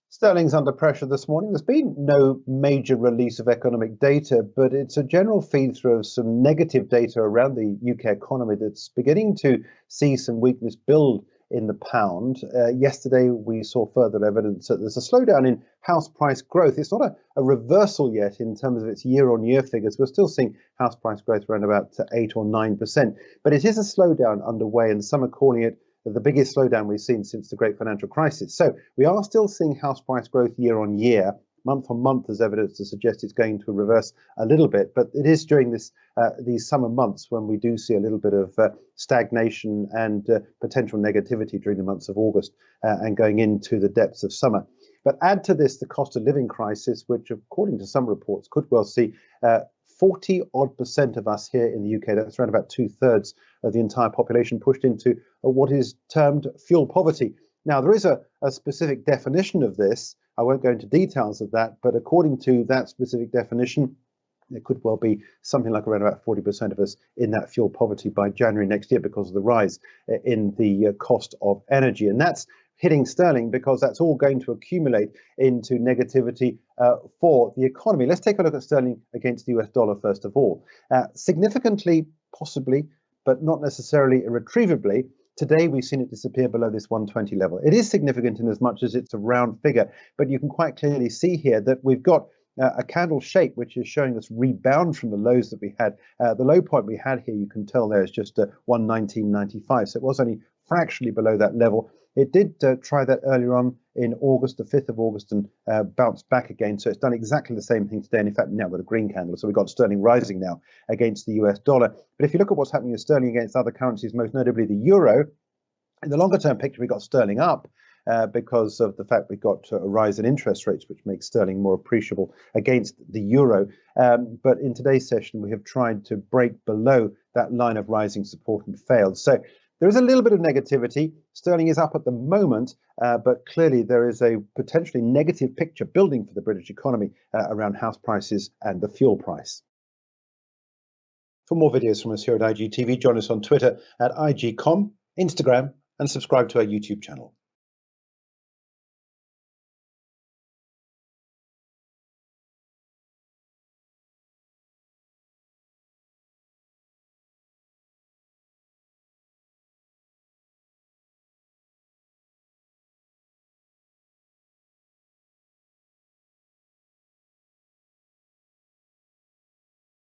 Sterling's under pressure this morning. There's been no major release of economic data, but it's a general feed through of some negative data around the UK economy that's beginning to see some weakness build in the pound. Yesterday, we saw further evidence that there's a slowdown in house price growth. It's not a reversal yet in terms of its year-on-year figures. We're still seeing house price growth around about 8 or 9%, but it is a slowdown underway, and some are calling it the biggest slowdown we've seen since the great financial crisis. So we are still seeing house price growth year on year. Month on month, there's evidence to suggest it's going to reverse a little bit, but it is during these summer months when we do see a little bit of stagnation and potential negativity during the months of August and going into the depths of summer. But add to this the cost of living crisis, which according to some reports could well see 40% of us here in the UK, that's around about 2/3 of the entire population, pushed into what is termed fuel poverty. Now, there is a specific definition of this. I won't go into details of that, but according to that specific definition, it could well be something like around about 40% of us in that fuel poverty by January next year because of the rise in the cost of energy. And that's hitting sterling because that's all going to accumulate into negativity for the economy. Let's take a look at sterling against the US dollar first of all. Significantly, possibly, but not necessarily irretrievably, today we've seen it disappear below this 120 level. It is significant in as much as it's a round figure, but you can quite clearly see here that we've got a candle shape which is showing us rebound from the lows that we had. The low point we had here, you can tell there, is just 119.95, so it was only fractionally below that level. It did try that earlier on in August, the 5th of August, and bounced back again. So it's done exactly the same thing today. And in fact, now got a green candle. So we've got sterling rising now against the US dollar. But if you look at what's happening with sterling against other currencies, most notably the euro, in the longer term picture, we got sterling up because of the fact we've got a rise in interest rates, which makes sterling more appreciable against the euro. But in today's session, we have tried to break below that line of rising support and failed. So there is a little bit of negativity. Sterling is up at the moment, but clearly there is a potentially negative picture building for the British economy around house prices and the fuel price. For more videos from us here at IGTV, join us on Twitter at IGCom, Instagram, and subscribe to our YouTube channel.